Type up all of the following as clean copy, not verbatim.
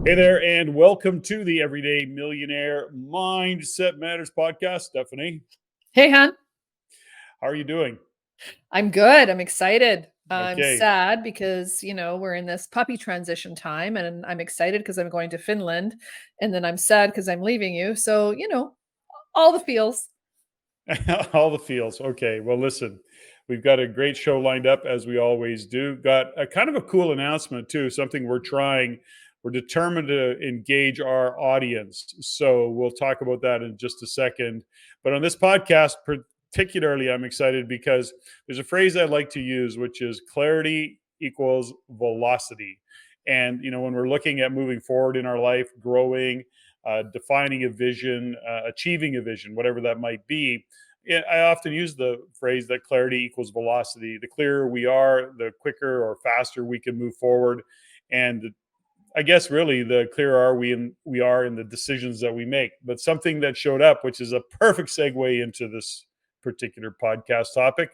Hey there, and welcome to the Everyday Millionaire Mindset Matters podcast. Steffany, Hey, hon. how are you doing? I'm good. I'm excited. I'm Okay. sad because, we're in this puppy transition time, and I'm excited because I'm going to Finland, and then I'm sad because I'm leaving you. So, all the feels. All the feels. Okay. Well, listen, we've got a great show lined up as we always do. Got a kind of a cool announcement, too, something we're trying. We're determined to engage our audience. So we'll talk about that in just a second. But on this podcast, particularly, I'm excited because there's a phrase I like to use, which is clarity equals velocity. And, when we're looking at moving forward in our life, growing, defining a vision, achieving a vision, whatever that might be. I often use the phrase that clarity equals velocity. The clearer we are, the quicker or faster we can move forward. And I guess really the clearer we are in the decisions that we make. But something that showed up, which is a perfect segue into this particular podcast topic,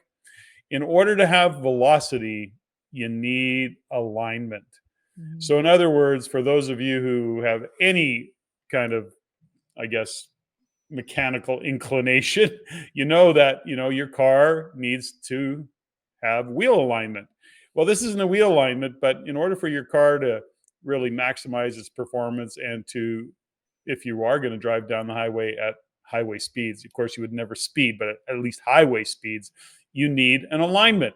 in order to have velocity, you need alignment. Mhm. So, in other words, for those of you who have any kind of, I guess, mechanical inclination, you know that, your car needs to have wheel alignment. Well, this isn't a wheel alignment, but in order for your car to really maximize its performance and to, if you are going to drive down the highway at highway speeds, of course, you would never speed, but at least highway speeds, you need an alignment.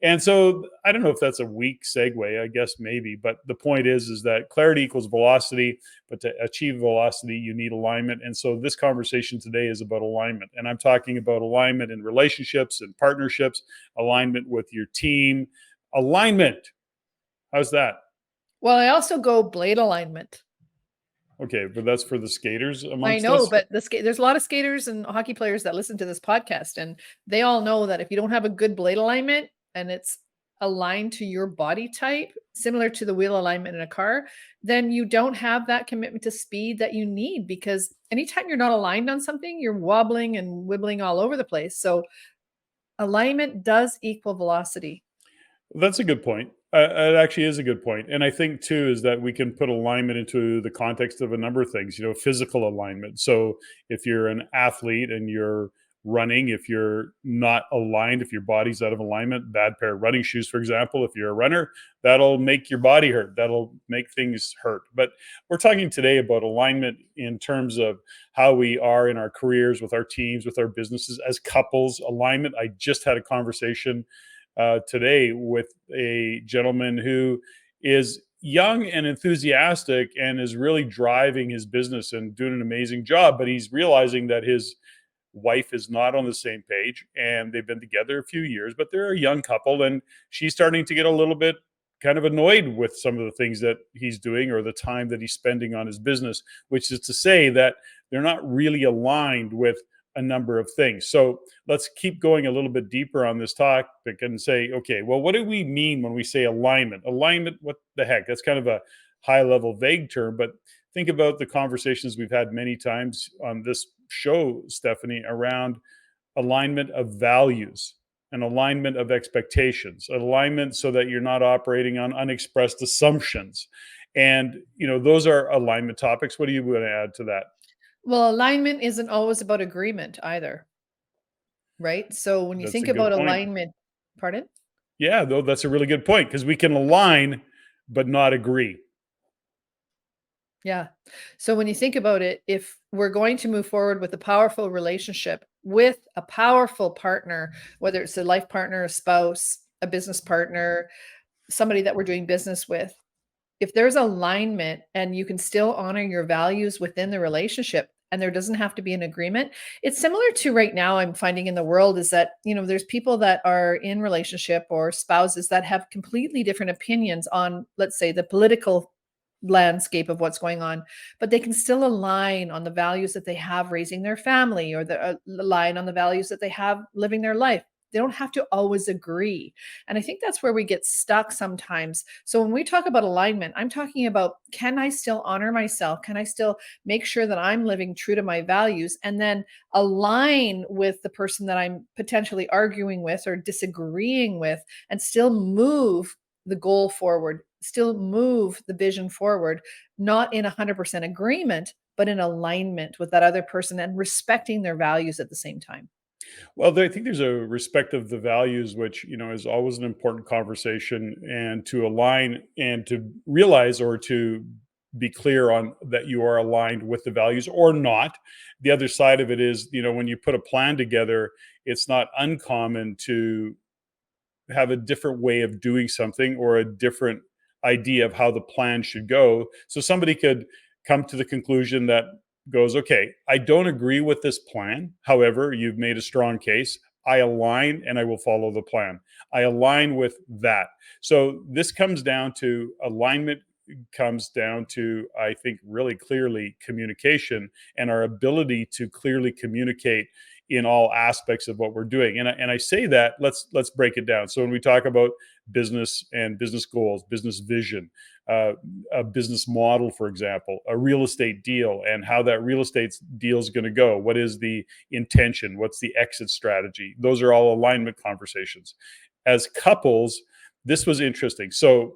And so I don't know if that's a weak segue, I guess maybe, but the point is that clarity equals velocity, but to achieve velocity, you need alignment. And so this conversation today is about alignment. And I'm talking about alignment in relationships and partnerships, alignment with your team, alignment. How's that? Well, I also go blade alignment. Okay, but that's for the skaters I amongst know, us. but there's a lot of skaters and hockey players that listen to this podcast, and they all know that if you don't have a good blade alignment and it's aligned to your body type, similar to the wheel alignment in a car, then you don't have that commitment to speed that you need, because anytime you're not aligned on something, you're wobbling and wibbling all over the place. So alignment does equal velocity. That's a good point. It actually is a good point. And I think too is that we can put alignment into the context of a number of things, physical alignment. So if you're an athlete and you're running, if you're not aligned, if your body's out of alignment, bad pair of running shoes, for example, if you're a runner, that'll make your body hurt. That'll make things hurt. But we're talking today about alignment in terms of how we are in our careers, with our teams, with our businesses, as couples. Alignment. I just had a conversation today with a gentleman who is young and enthusiastic and is really driving his business and doing an amazing job. But he's realizing that his wife is not on the same page, and they've been together a few years, but they're a young couple. And she's starting to get a little bit kind of annoyed with some of the things that he's doing or the time that he's spending on his business, which is to say that they're not really aligned with a number of things. So let's keep going a little bit deeper on this topic and say, okay, well, what do we mean when we say alignment? Alignment, what the heck? That's kind of a high level, vague term, but think about the conversations we've had many times on this show, Steffany, around alignment of values, an alignment of expectations, alignment so that you're not operating on unexpressed assumptions. And, those are alignment topics. What do you want to add to that? Well, alignment isn't always about agreement either, right? So when you That's a think good about point. alignment, pardon? Yeah, though, that's a really good point because we can align but not agree. Yeah. So when you think about it, if we're going to move forward with a powerful relationship with a powerful partner, whether it's a life partner, a spouse, a business partner, somebody that we're doing business with, if there's alignment and you can still honor your values within the relationship and there doesn't have to be an agreement, it's similar to right now I'm finding in the world is that, there's people that are in relationship or spouses that have completely different opinions on, let's say, the political landscape of what's going on, but they can still align on the values that they have raising their family, or the align on the values that they have living their life. They don't have to always agree. And I think that's where we get stuck sometimes. So when we talk about alignment, I'm talking about, can I still honor myself? Can I still make sure that I'm living true to my values, and then align with the person that I'm potentially arguing with or disagreeing with, and still move the goal forward, still move the vision forward, not in 100% agreement, but in alignment with that other person and respecting their values at the same time. Well, I think there's a respect of the values, which is always an important conversation, and to align and to realize or to be clear on that you are aligned with the values or not. The other side of it is, when you put a plan together, it's not uncommon to have a different way of doing something or a different idea of how the plan should go. So somebody could come to the conclusion that goes, okay, I don't agree with this plan. However, you've made a strong case. I align and I will follow the plan. I align with that. So this comes down to alignment, comes down to, I think, really clearly communication and our ability to clearly communicate in all aspects of what we're doing. And I say that, let's break it down. So when we talk about business and business goals, business vision, uh, a business model, for example, a real estate deal, and how that real estate deal is going to go. What is the intention? What's the exit strategy? Those are all alignment conversations. As couples, this was interesting. So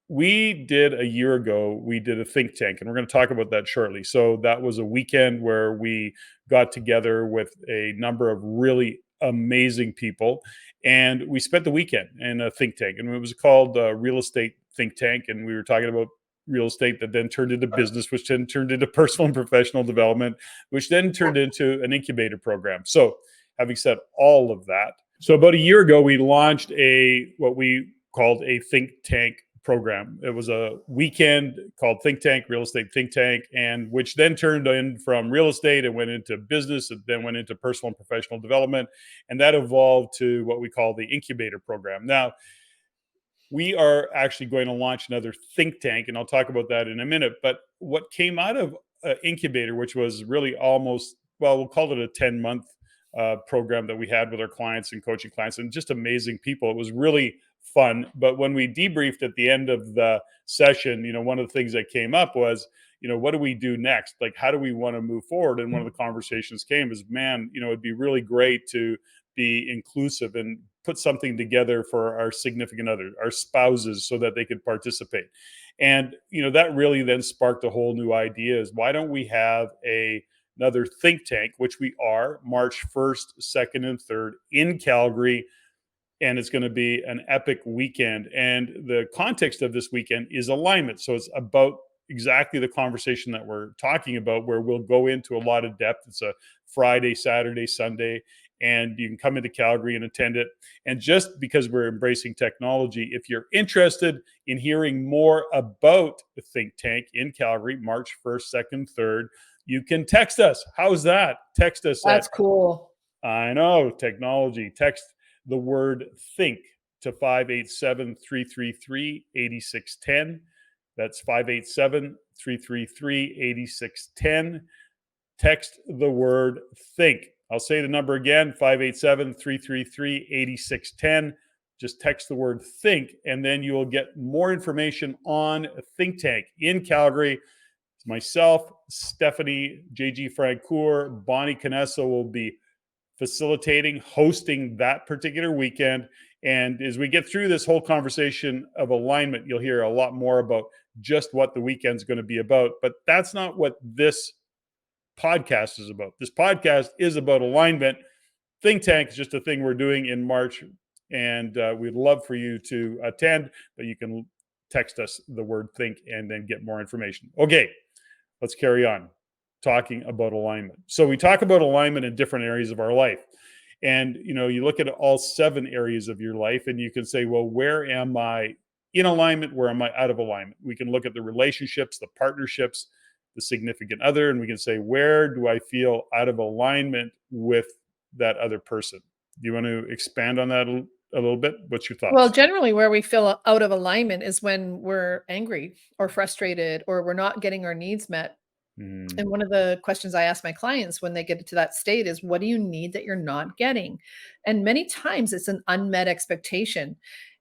we did a year ago, we did a think tank, and we're going to talk about that shortly. So that was a weekend where we got together with a number of really amazing people, and we spent the weekend in a think tank, and it was called Real Estate Think Tank, and we were talking about real estate that then turned into business, which then turned into personal and professional development, which then turned into an incubator program. So having said all of that, so about a year ago, we launched what we called a think tank program. It was a weekend called Think Tank, Real Estate Think Tank, and which then turned in from real estate and went into business, and then went into personal and professional development, and that evolved to what we call the incubator program. Now, we are actually going to launch another think tank, and I'll talk about that in a minute. But what came out of incubator, which was really almost, well, we'll call it a 10-month program that we had with our clients and coaching clients, and just amazing people. It was really fun. But when we debriefed at the end of the session, one of the things that came up was, what do we do next? Like, how do we want to move forward? And one of the conversations came is, man, it'd be really great to be inclusive and put something together for our significant other, our spouses, so that they could participate. And that really then sparked a whole new idea: is why don't we have another think tank, which we are, March 1st, 2nd, and 3rd in Calgary. And it's going to be an epic weekend. And the context of this weekend is alignment. So it's about exactly the conversation that we're talking about, where we'll go into a lot of depth. It's a Friday, Saturday, Sunday, and you can come into Calgary and attend it. And just because we're embracing technology, if you're interested in hearing more about the think tank in Calgary, March 1st, 2nd, 3rd, you can text us. How's that? Text us That's cool. I know, technology. Text the word think to 587-333-8610. That's 587-333-8610. Text the word think. I'll say the number again, 587-333-8610. Just text the word think, and then you will get more information on Think Tank in Calgary. It's myself, Steffany, JG Francoeur, Bonnie Canesso will be facilitating, hosting that particular weekend. And as we get through this whole conversation of alignment, you'll hear a lot more about just what the weekend's going to be about. But that's not what this podcast is about. This podcast is about alignment. Think Tank is just a thing we're doing in March, and we'd love for you to attend, but you can text us the word think and then get more information. Okay, let's carry on talking about alignment. So we talk about alignment in different areas of our life. And, you look at all 7 areas of your life and you can say, well, where am I in alignment? Where am I out of alignment? We can look at the relationships, the partnerships, the significant other, and we can say, where do I feel out of alignment with that other person? Do you want to expand on that a little bit? What's your Well, thoughts? generally, where we feel out of alignment is when we're angry or frustrated or we're not getting our needs met. Mm, And one of the questions I ask my clients when they get to that state is, what do you need that you're not getting? And many times it's an unmet expectation.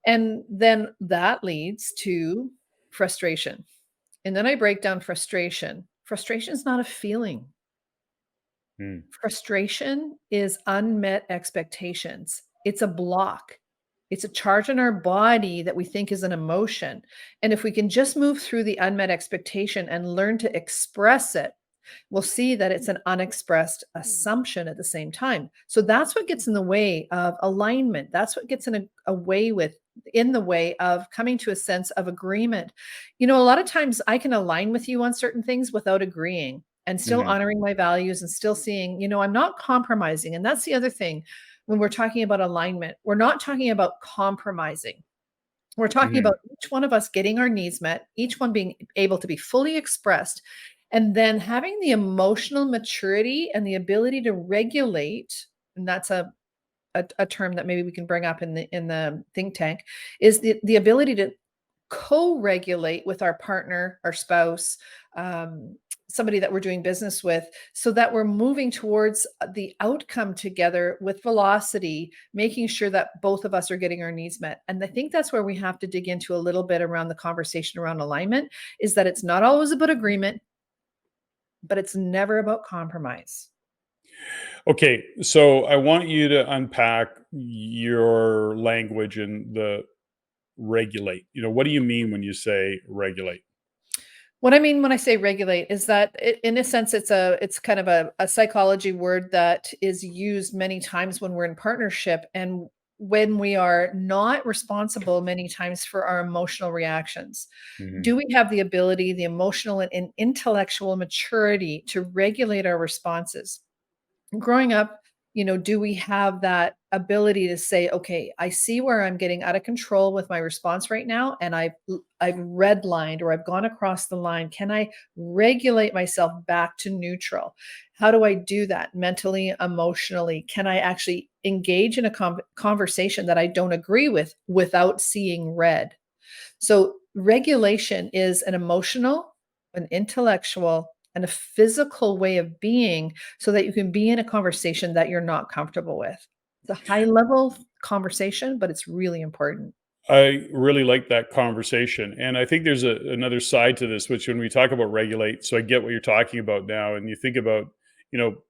And then that leads to frustration. And then I break down frustration. Frustration is not a feeling. mm, Frustration is unmet expectations. It's a block. It's a charge in our body that we think is an emotion. And if we can just move through the unmet expectation and learn to express it, we'll see that it's an unexpressed assumption at the same time. So that's what gets in the way of alignment. That's what gets in the way of coming to a sense of agreement. A lot of times I can align with you on certain things without agreeing and still Mhm. honoring my values and still seeing, I'm not compromising. And that's the other thing when we're talking about alignment. We're not talking about compromising. We're talking Mhm. about each one of us getting our needs met, each one being able to be fully expressed, and then having the emotional maturity and the ability to regulate. And that's a term that maybe we can bring up in the think tank, is the ability to co-regulate with our partner, our spouse, somebody that we're doing business with, so that we're moving towards the outcome together with velocity, making sure that both of us are getting our needs met. And I think that's where we have to dig into a little bit around the conversation around alignment, is that it's not always about agreement, but it's never about compromise. Okay, so I want you to unpack your language and the regulate. What do you mean when you say regulate? What I mean when I say regulate is that in a sense, it's kind of a psychology word that is used many times when we're in partnership and when we are not responsible many times for our emotional reactions. Mhm. Do we have the ability, the emotional and intellectual maturity to regulate our responses? Growing up, do we have that ability to say, okay, I see where I'm getting out of control with my response right now, and I've redlined or I've gone across the line. Can I regulate myself back to neutral? How do I do that mentally, emotionally? Can I actually engage in a conversation that I don't agree with without seeing red? So regulation is an emotional, an intellectual, and a physical way of being so that you can be in a conversation that you're not comfortable with. It's a high level conversation, but it's really important. I really like that conversation. And I think there's another side to this, which when we talk about regulate, so I get what you're talking about now. And you think about, you know,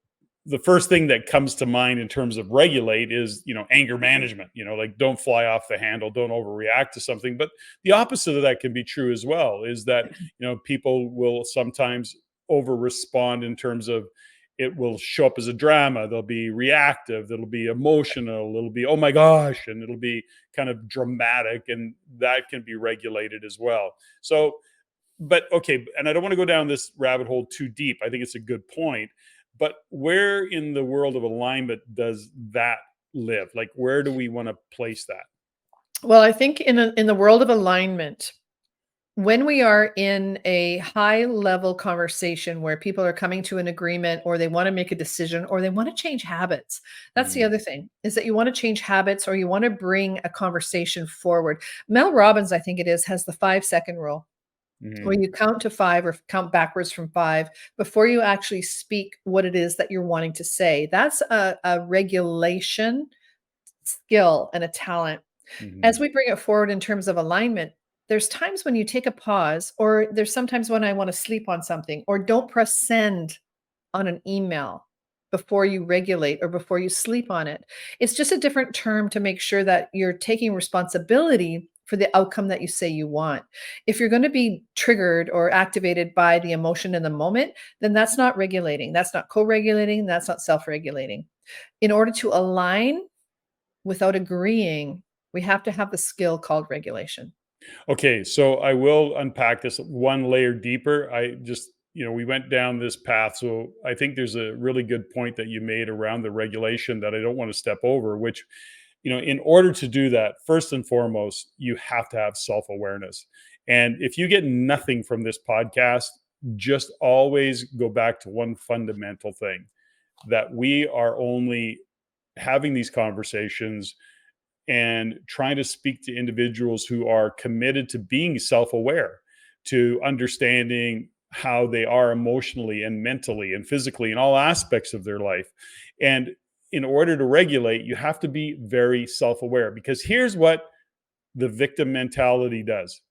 the first thing that comes to mind in terms of regulate is, anger management, like don't fly off the handle, don't overreact to something. But the opposite of that can be true as well, is that, people will sometimes over respond in terms of, it will show up as a drama. They'll be reactive. It'll be emotional. It'll be, oh my gosh. And it'll be kind of dramatic. And that can be regulated as well. So, but okay. And I don't want to go down this rabbit hole too deep. I think it's a good point. But where in the world of alignment does that live? Like, where do we want to place that? Well, I think in the world of alignment, when we are in a high level conversation where people are coming to an agreement or they want to make a decision or they want to change habits, that's the Mhm. other thing, is that you want to change habits or you want to bring a conversation forward. Mel Robbins, I think it is, has the 5-second rule where Mhm. you count to five or count backwards from five before you actually speak what it is that you're wanting to say. That's a regulation skill and a talent. As Mhm. we bring it forward in terms of alignment, there's times when you take a pause, or there's sometimes when I want to sleep on something, or don't press send on an email before you regulate or before you sleep on it. It's just a different term to make sure that you're taking responsibility for the outcome that you say you want. If you're going to be triggered or activated by the emotion in the moment, then that's not regulating. That's not co regulating. That's not self regulating. In order to align without agreeing, we have to have the skill called regulation. Okay, so I will unpack this one layer deeper. I just, we went down this path. So I think there's a really good point that you made around the regulation that I don't want to step over, which, in order to do that, first and foremost, you have to have self awareness. And if you get nothing from this podcast, just always go back to one fundamental thing, that we are only having these conversations and trying to speak to individuals who are committed to being self-aware, to understanding how they are emotionally and mentally and physically in all aspects of their life. And in order to regulate, you have to be very self-aware, because here's what the victim mentality does.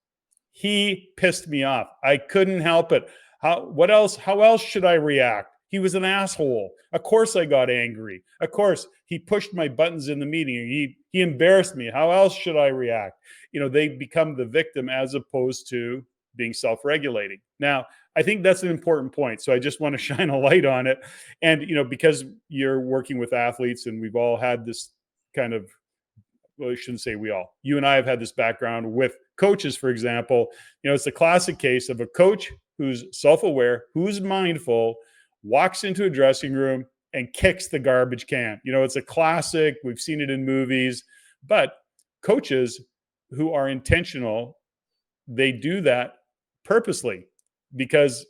He pissed me off. I couldn't help it. How else should I react? He was an asshole. Of course I got angry. Of course he pushed my buttons in the meeting. He embarrassed me. How else should I react? They become the victim as opposed to being self-regulating. Now, I think that's an important point. So I just want to shine a light on it. And, because you're working with athletes and we've all had this kind of, well, I shouldn't say we all, you and I have had this background with coaches, for example. It's a classic case of a coach who's self-aware, who's mindful, walks into a dressing room and kicks the garbage can. It's a classic. We've seen it in movies, but coaches who are intentional, they do that purposely because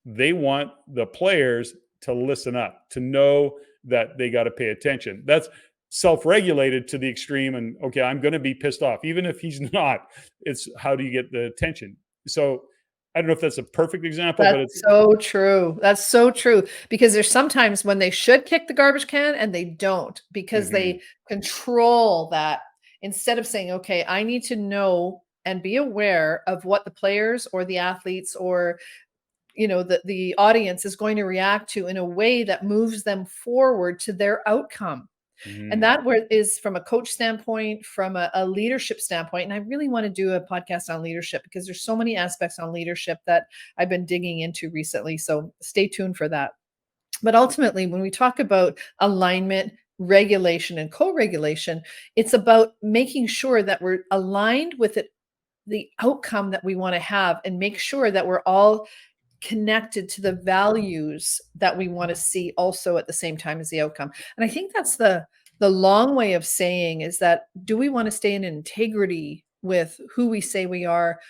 they want the players to listen up, to know that they got to pay attention. That's self-regulated to the extreme. And okay, I'm going to be pissed off, even if he's not. It's how do you get the attention? So I don't know if that's a perfect example, but That's so true. That's so true. Because there's sometimes when they should kick the garbage can and they don't because Mhm. they control that instead of saying, okay, I need to know and be aware of what the players or the athletes or the audience is going to react to in a way that moves them forward to their outcome. And Mhm. that where is from a coach standpoint, from a leadership standpoint. And I really want to do a podcast on leadership because there's so many aspects on leadership that I've been digging into recently. So stay tuned for that. But ultimately, when we talk about alignment, regulation, and co-regulation, it's about making sure that we're aligned with it, the outcome that we want to have, and make sure that we're all connected to the values that we want to see also at the same time as the outcome. And I think that's the long way of saying is that do we want to stay in integrity with who we say we are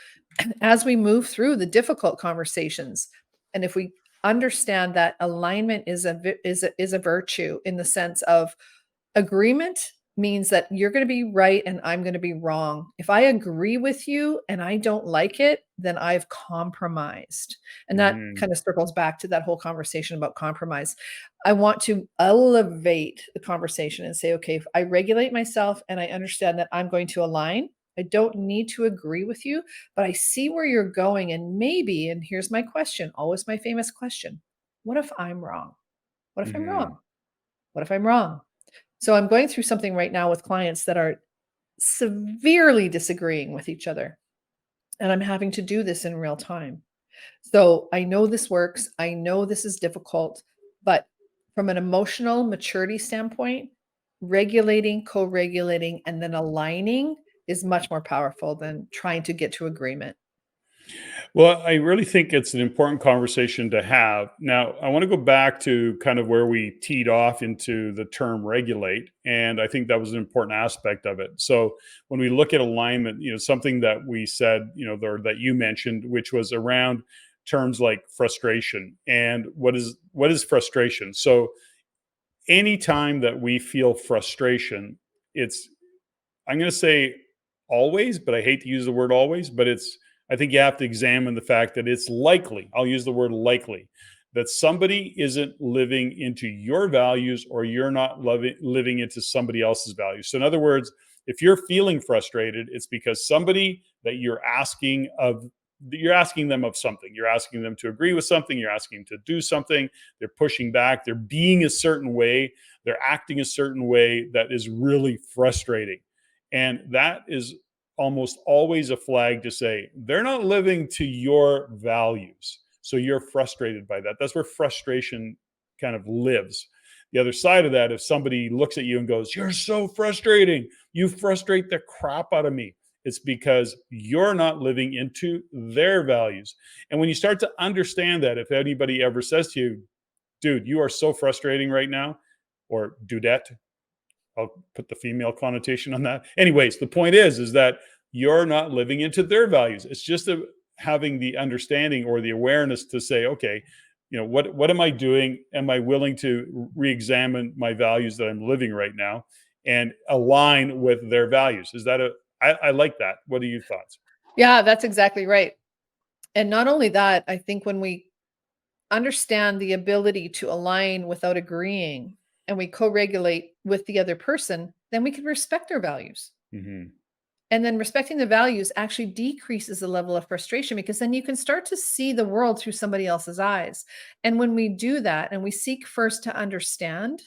as we move through the difficult conversations? And if we understand that alignment is a virtue in the sense of agreement means that you're going to be right and I'm going to be wrong. If I agree with you and I don't like it, then I've compromised. And that Mhm. kind of circles back to that whole conversation about compromise. I want to elevate the conversation and say, okay, if I regulate myself and I understand that I'm going to align, I don't need to agree with you, but I see where you're going. And maybe, and here's my question, always my famous question: what if I'm wrong? What if I'm Mhm. wrong? What if I'm wrong? So I'm going through something right now with clients that are severely disagreeing with each other, and I'm having to do this in real time. So I know this works. I know this is difficult, but from an emotional maturity standpoint, regulating, co regulating, and then aligning is much more powerful than trying to get to agreement. Well, I really think it's an important conversation to have. Now, I want to go back to kind of where we teed off into the term regulate. And I think that was an important aspect of it. So when we look at alignment, something that we said, or that you mentioned, which was around terms like frustration. And what is frustration? So anytime that we feel frustration, it's, I'm going to say always, but I hate to use the word always, but I think you have to examine the fact that it's likely, I'll use the word likely, that somebody isn't living into your values or you're not living into somebody else's values. So, in other words, if you're feeling frustrated, it's because somebody that you're asking them of something. You're asking them to agree with something. You're asking them to do something. They're pushing back. They're being a certain way. They're acting a certain way that is really frustrating. And that is almost always a flag to say they're not living to your values. So you're frustrated by that. That's where frustration kind of lives. The other side of that, if somebody looks at you and goes, "You're so frustrating, you frustrate the crap out of me," it's because you're not living into their values. And when you start to understand that, if anybody ever says to you, "Dude, you are so frustrating right now," or "Dudette," I'll put the female connotation on that. Anyways, the point is that you're not living into their values. It's just having the understanding or the awareness to say, okay, what am I doing? Am I willing to re-examine my values that I'm living right now and align with their values? Is that I like that. What are your thoughts? Yeah, that's exactly right. And not only that, I think when we understand the ability to align without agreeing and we co regulate with the other person, then we can respect their values. Hmm. And then respecting the values actually decreases the level of frustration, because then you can start to see the world through somebody else's eyes. And when we do that and we seek first to understand,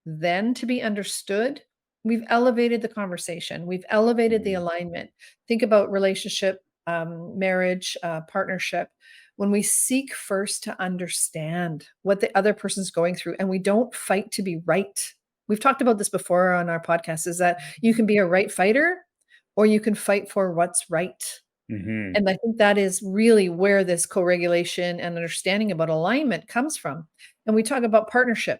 then to be understood, we've elevated the conversation. We've elevated the Mhm. alignment. Think about relationship, marriage, partnership. When we seek first to understand what the other person's going through and we don't fight to be right. We've talked about this before on our podcast, is that you can be a right fighter or you can fight for what's right. Mhm. And I think that is really where this co-regulation and understanding about alignment comes from. And we talk about partnership.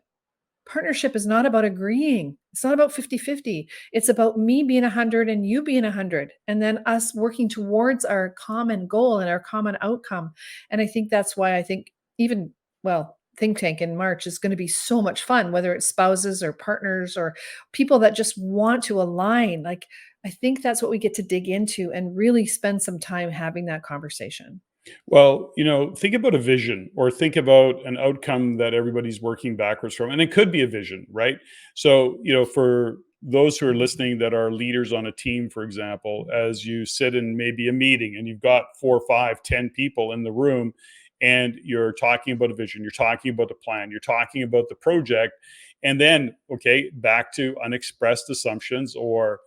Partnership is not about agreeing. It's not about 50-50. It's about me being 100 and you being 100, and then us working towards our common goal and our common outcome. And I think that's why I think even, well, Think Tank in March is going to be so much fun, whether it's spouses or partners or people that just want to align. Like, I think that's what we get to dig into and really spend some time having that conversation. Well, think about a vision or think about an outcome that everybody's working backwards from. And it could be a vision, right? So, for those who are listening that are leaders on a team, for example, as you sit in maybe a meeting and you've got 4, 5, 10 people in the room and you're talking about a vision, you're talking about the plan, you're talking about the project. And then, okay, back to unexpressed assumptions or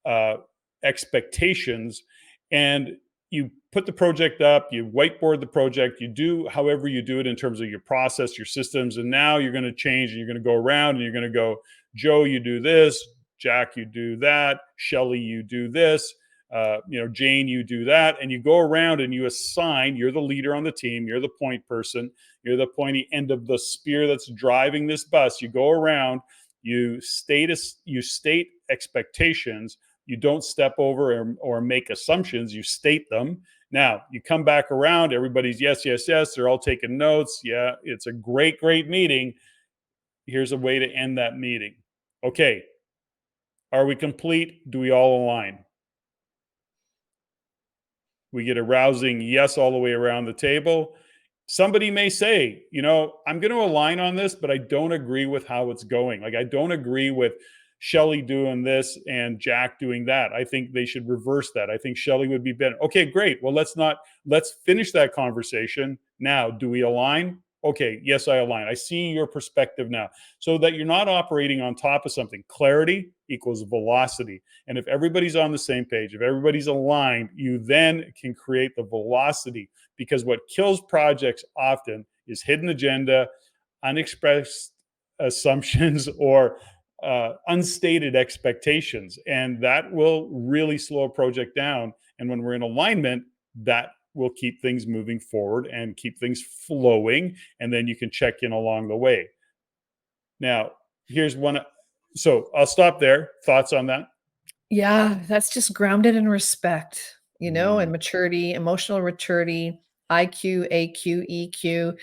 uh, expectations. And you put the project up, you whiteboard the project, you do however you do it in terms of your process, your systems, and now you're going to change and you're going to go around and you're going to go, Joe, you do this, Jack, you do that, Shelly, you do this, Jane, you do that, and you go around and you assign. You're the leader on the team, you're the point person, you're the pointy end of the spear that's driving this bus. You go around, you state expectations, you don't step over or make assumptions, you state them. Now you come back around, everybody's yes, yes, yes, they're all taking notes. Yeah, it's a great, great meeting. Here's a way to end that meeting. Okay, are we complete? Do we all align? We get a rousing yes all the way around the table. Somebody may say, I'm going to align on this, but I don't agree with how it's going. Like, I don't agree with Shelly doing this and Jack doing that. I think they should reverse that. I think Shelly would be better. Okay, great. Well, let's finish that conversation. Now, do we align? Okay, yes, I align. I see your perspective now. So that you're not operating on top of something. Clarity equals velocity. And if everybody's on the same page, if everybody's aligned, you then can create the velocity, because what kills projects often is hidden agenda, unexpressed assumptions, or unstated expectations. And that will really slow a project down. And when we're in alignment, that will keep things moving forward and keep things flowing. And then you can check in along the way. Now, here's one. So I'll stop there. Thoughts on that? Yeah, that's just grounded in respect, and Mm, maturity, emotional maturity, IQ, AQ, EQ.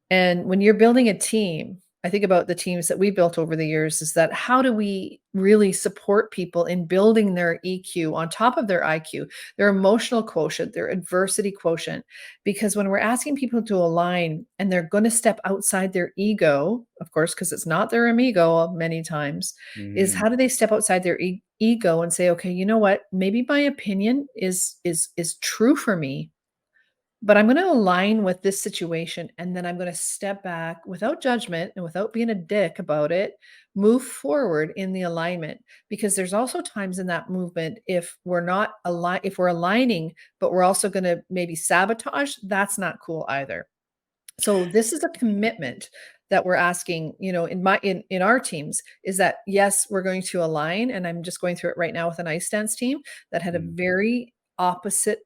And when you're building a team, I think about the teams that we built over the years, is that how do we really support people in building their EQ on top of their IQ, their emotional quotient, their adversity quotient? Because when we're asking people to align and they're going to step outside their ego, of course, because it's not their amigo many times, is mm, how do they step outside their ego and say, okay, you know what? Maybe my opinion is true for me, but I'm going to align with this situation, and then I'm going to step back without judgment and without being a dick about it, move forward in the alignment. Because there's also times in that movement, if we're not if we're aligning, but we're also going to maybe sabotage, that's not cool either. So this is a commitment that we're asking, in our teams, is that yes, we're going to align. And I'm just going through it right now with an ice dance team that had a mm, very opposite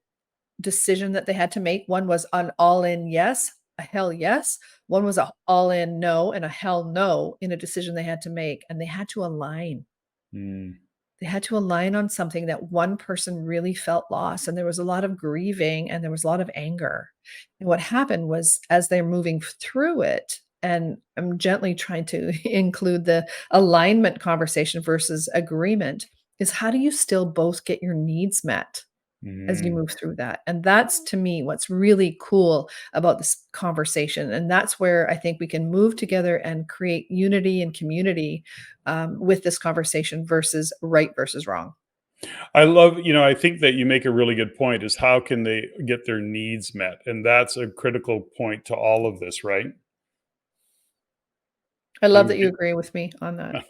decision that they had to make. One was an all in yes, a hell yes. One was a all in no and a hell no in a decision they had to make. And they had to align. mm, They had to align on something that one person really felt lost. And there was a lot of grieving and there was a lot of anger. And what happened was, as they're moving through it, and I'm gently trying to include the alignment conversation versus agreement, is how do you still both get your needs met as you mm, move through that? And that's, to me, what's really cool about this conversation. And that's where I think we can move together and create unity and community with this conversation versus right versus wrong. I love, I think that you make a really good point is how can they get their needs met? And that's a critical point to all of this, right? I love And that you agree with me on that.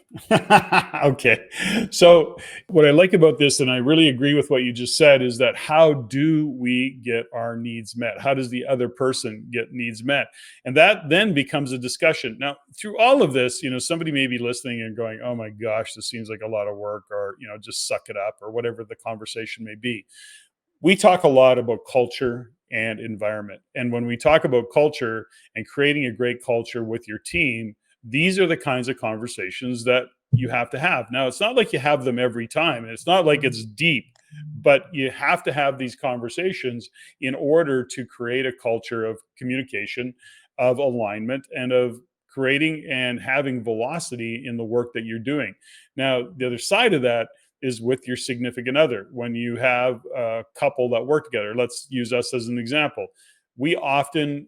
okay. So, what I like about this, and I really agree with what you just said, is that how do we get our needs met? How does the other person get needs met? And that then becomes a discussion. Now, through all of this, somebody may be listening and going, oh my gosh, this seems like a lot of work, or, just suck it up, or whatever the conversation may be. We talk a lot about culture and environment. And when we talk about culture and creating a great culture with your team, these are the kinds of conversations that you have to have. Now, it's not like you have them every time, and it's not like it's deep, but you have to have these conversations in order to create a culture of communication, of alignment, and of creating and having velocity in the work that you're doing. Now, the other side of that is with your significant other. When you have a couple that work together, let's use us as an example. We often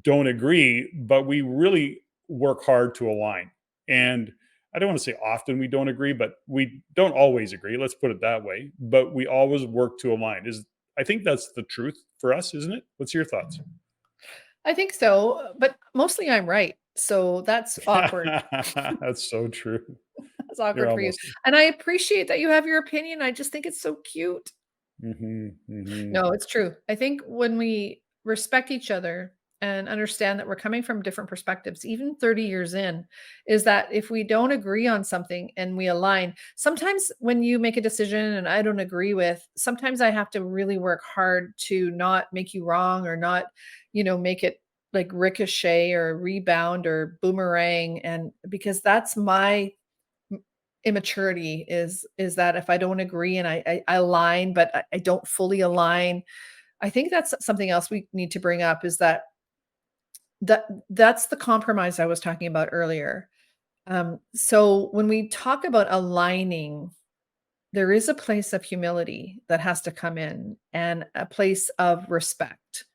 don't agree, but we really work hard to align. And I don't want to say often we don't agree, but we don't always agree. Let's put it that way. But we always work to align. Is I think that's the truth for us, isn't it? What's your thoughts? I think so, but mostly I'm right. So that's awkward. That's so true. That's You're awkward for you. almost. And I appreciate that you have your opinion. I just think it's so cute. Hmm. No, it's true. I think when we respect each other and understand that we're coming from different perspectives, even 30 years in, is that if we don't agree on something and we align, sometimes when you make a decision and I don't agree with, sometimes I have to really work hard to not make you wrong or not, make it like ricochet or rebound or boomerang. And because that's my immaturity is that if I don't agree and I align, but I don't fully align, I think that's something else we need to bring up is that's the compromise I was talking about earlier. So when we talk about aligning, there is a place of humility that has to come in and a place of respect.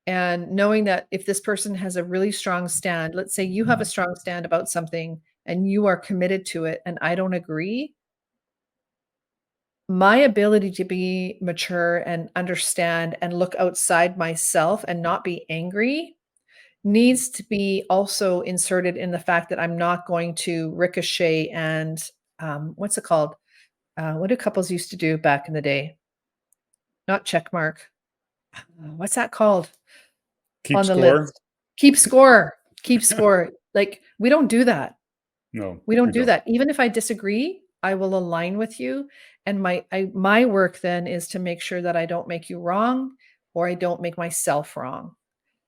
And knowing that if this person has a really strong stand, let's say you have a strong stand about something and you are committed to it and I don't agree, my ability to be mature and understand and look outside myself and not be angry needs to be also inserted in the fact that I'm not going to ricochet and what's it called? What do couples used to do back in the day? Not check mark. What's that called Keep on the score? list? Keep score. Keep score. Like we don't do that. No, We we don't do don't. that. Even if I disagree, I will align with you. And my work then is to make sure that I don't make you wrong or I don't make myself wrong.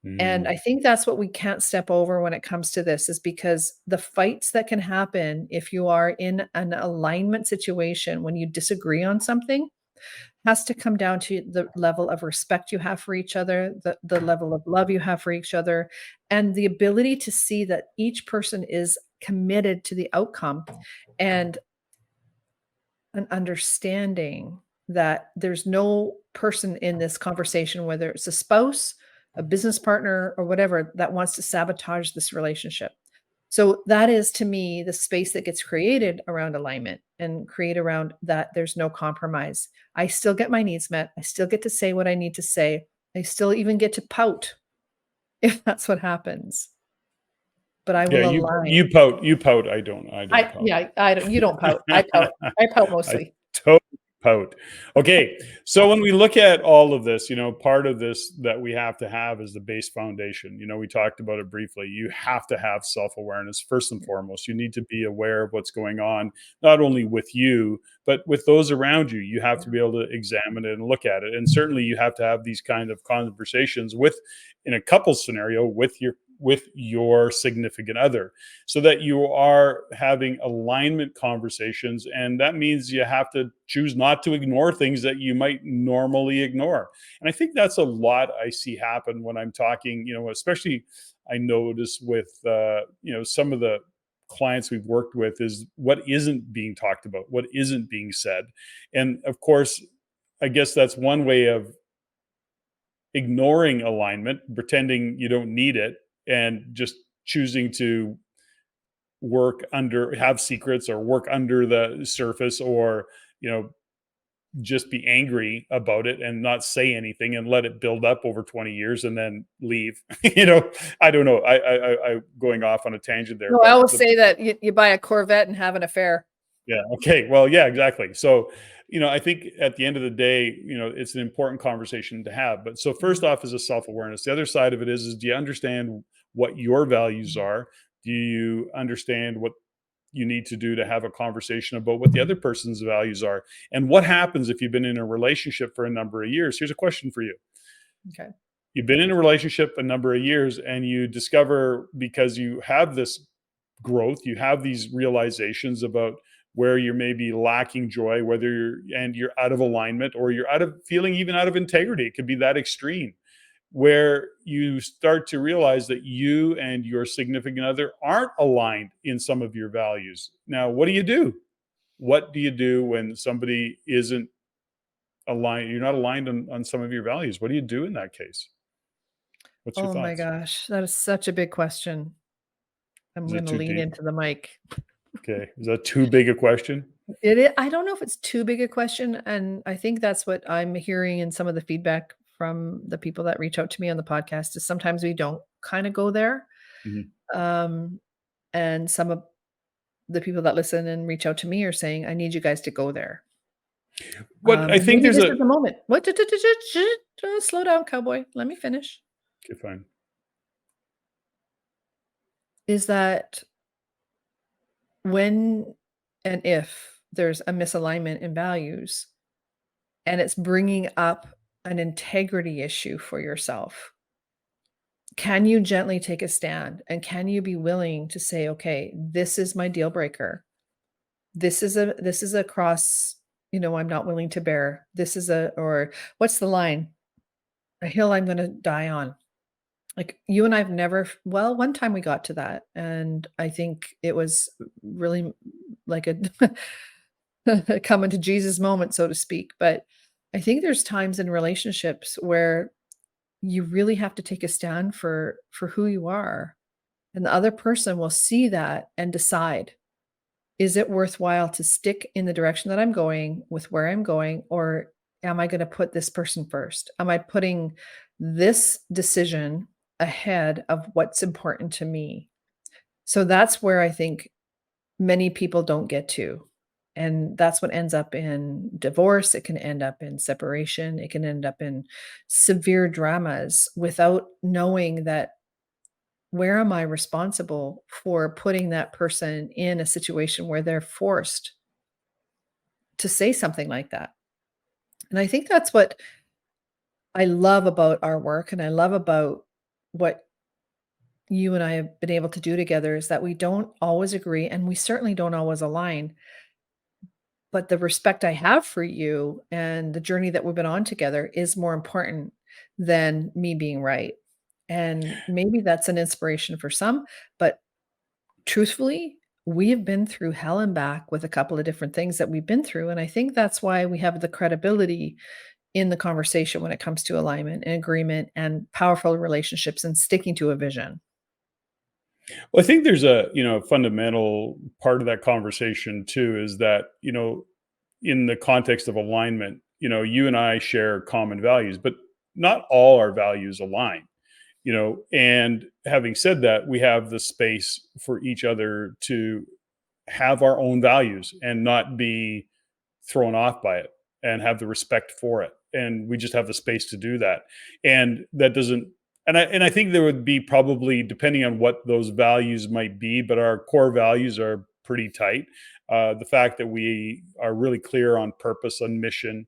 And Mm. I think that's what we can't step over when it comes to this is because the fights that can happen if you are in an alignment situation when you disagree on something has to come down to the level of respect you have for each other, the level of love you have for each other, and the ability to see that each person is committed to the outcome and an understanding that there's no person in this conversation, whether it's a spouse, a business partner, or whatever, that wants to sabotage this relationship. So that is to me the space that gets created around alignment and create around that there's no compromise. I still get my needs met. I still get to say what I need to say. I still even get to pout if that's what happens, but I Yeah, will you align. pout, you pout. I don't pout. I don't, you don't pout. I pout. I pout I mostly. totally pout. Okay, so when we look at all of this, part of this that we have to have is the base foundation. We talked about it briefly. You have to have self-awareness first and foremost. You need to be aware of what's going on, not only with you, but with those around you. You have to be able to examine it and look at it. And certainly you have to have these kind of conversations with, in a couple scenario, with your significant other, so that you are having alignment conversations. And that means you have to choose not to ignore things that you might normally ignore. And I think that's a lot I see happen when I'm talking, especially I notice with, some of the clients we've worked with is what isn't being talked about, what isn't being said. And of course, I guess that's one way of ignoring alignment, pretending you don't need it, and just choosing to have secrets or work under the surface, or just be angry about it and not say anything and let it build up over 20 years and then leave. I don't know. I going off on a tangent there, No, I but always say that you buy a Corvette and have an affair. yeah. Okay. Well, yeah, exactly. So, I think at the end of the day, it's an important conversation to have. But so first Mhm. off is a self-awareness. The other side of it is do you understand what your values are? Do you understand what you need to do to have a conversation about what the other person's values are? And what happens if you've been in a relationship for a number of years? Here's a question for you. Okay. You've been in a relationship a number of years and you discover, because you have this growth, you have these realizations about where you're maybe lacking joy, whether you're out of alignment or you're out of feeling, even out of integrity. It could be that extreme where you start to realize that you and your significant other aren't aligned in some of your values. Now, what do you do? What do you do when somebody isn't aligned? You're not aligned on some of your values. What do you do in that case? What's your Oh my thoughts? gosh, that is such a big question. I'm Is it gonna too lean deep? into the mic. Okay. Is that too big a question? I don't know if it's too big a question, and I think that's what I'm hearing in some of the feedback from the people that reach out to me on the podcast is sometimes we don't kinda go there, Mhm. um, and some of the people that listen and reach out to me are saying, "I need you guys to go there." But I think Maybe there's this a is the moment. What? Slow down, cowboy. Let me finish. okay, fine. Is that when and if there's a misalignment in values and it's bringing up an integrity issue for yourself, can you gently take a stand and can you be willing to say, okay, this is my deal breaker. This is a cross, I'm not willing to bear. This is or what's the line? A hill I'm going to die on. Like you and I've never, well, one time we got to that. And I think it was really like a coming to Jesus moment, so to speak. But I think there's times in relationships where you really have to take a stand for who you are. And the other person will see that and decide, is it worthwhile to stick in the direction that I'm going with where I'm going? Or am I going to put this person first? Am I putting this decision ahead of what's important to me? So that's where I think many people don't get to. And that's what ends up in divorce. It can end up in separation. It can end up in severe dramas without knowing that where am I responsible for putting that person in a situation where they're forced to say something like that. And I think that's what I love about our work and I love about what you and I have been able to do together is that we don't always agree and we certainly don't always align. But the respect I have for you and the journey that we've been on together is more important than me being right. And maybe that's an inspiration for some, but truthfully, we have been through hell and back with a couple of different things that we've been through. And I think that's why we have the credibility in the conversation when it comes to alignment and agreement and powerful relationships and sticking to a vision. Well, I think there's a, fundamental part of that conversation too is that, in the context of alignment, you and I share common values, but not all our values align, and having said that, we have the space for each other to have our own values and not be thrown off by it and have the respect for it. And we just have the space to do that. And that doesn't and I think there would be probably depending on what those values might be, but our core values are pretty tight. The fact that we are really clear on purpose, on mission,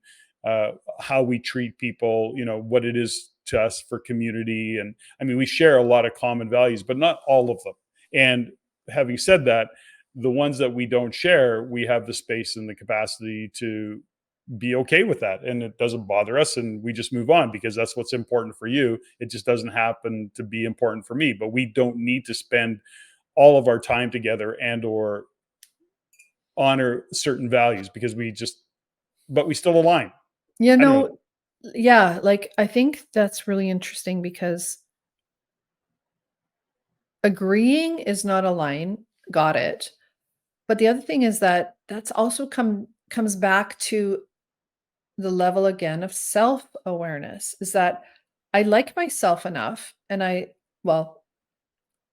how we treat people, what it is to us for community. And I mean, we share a lot of common values, but not all of them. And having said that, the ones that we don't share, we have the space and the capacity to be okay with that. And it doesn't bother us. And we just move on because that's what's important for you. It just doesn't happen to be important for me. But we don't need to spend all of our time together and or honor certain values because but we still align. You I don't know. know, yeah, like I think that's really interesting because agreeing is not a line. Got it. But the other thing is that that's also comes back to the level again of self-awareness is that I like myself enough and well,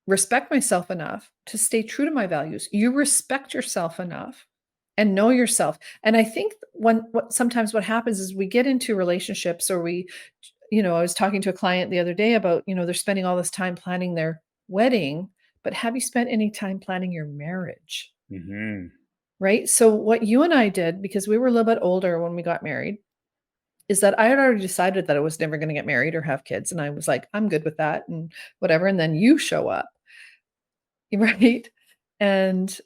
respect myself enough to stay true to my values. You respect yourself enough and know yourself. And I think sometimes what happens is we get into relationships or I was talking to a client the other day about, they're spending all this time planning their wedding, but have you spent any time planning your marriage? Hmm. Right? So what you and I did, because we were a little bit older when we got married, is that I had already decided that I was never going to get married or have kids. And I was like, I'm good with that and whatever. And then you show up. Right? And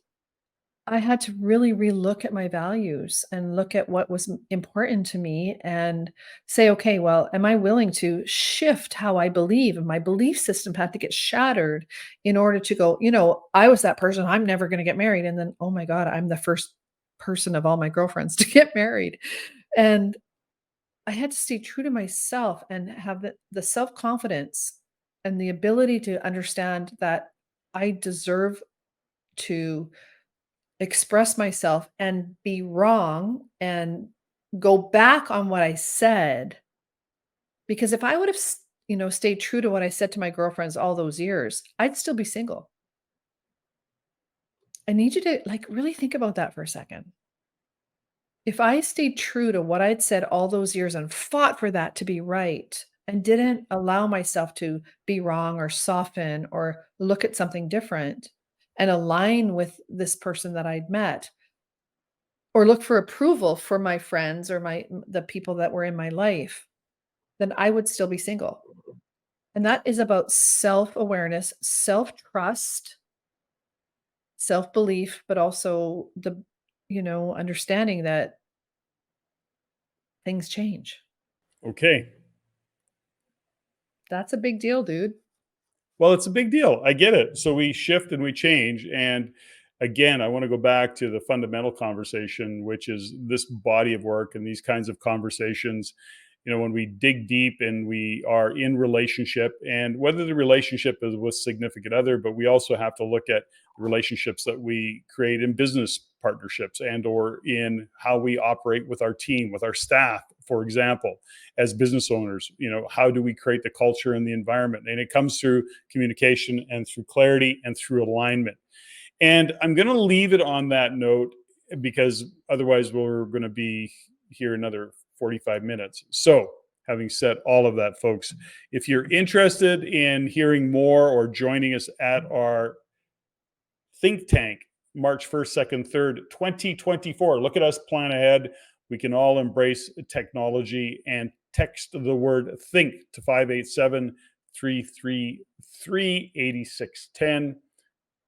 I had to really relook at my values and look at what was important to me and say, okay, well, am I willing to shift how I believe? And my belief system had to get shattered in order to go, I was that person, I'm never going to get married. And then, oh my God, I'm the first person of all my girlfriends to get married. And I had to stay true to myself and have the self-confidence and the ability to understand that I deserve to express myself and be wrong and go back on what I said. Because if I would have, stayed true to what I said to my girlfriends all those years, I'd still be single. I need you to really think about that for a second. If I stayed true to what I'd said all those years and fought for that to be right and didn't allow myself to be wrong or soften or look at something different and align with this person that I'd met or look for approval for my friends or the people that were in my life, then I would still be single. And that is about self-awareness, self-trust, self-belief, but also understanding that things change. Okay. That's a big deal, dude. Well, it's a big deal. I get it. So we shift and we change. And again, I want to go back to the fundamental conversation, which is this body of work and these kinds of conversations. When we dig deep and we are in relationship, and whether the relationship is with significant other, but we also have to look at the relationships that we create in business partnerships and or in how we operate with our team, with our staff, for example, as business owners. How do we create the culture and the environment? And it comes through communication and through clarity and through alignment. And I'm going to leave it on that note because otherwise we're going to be here another 45 minutes. So, having said all of that, folks, if you're interested in hearing more or joining us at our think tank, March 1st, 2nd, 3rd, 2024, look at us plan ahead. We can all embrace technology and text the word think to 587 333 8610.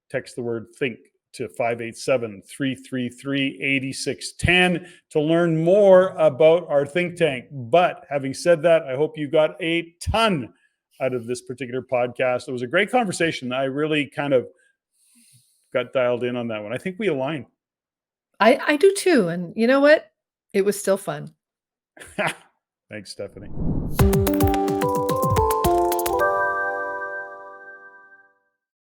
Text the word think to 587-333-8610 to learn more about our think tank. But having said that, I hope you got a ton out of this particular podcast. It was a great conversation. I really kind of got dialed in on that one. I think we align. I do too. And you know what? It was still fun. Thanks, Steffany.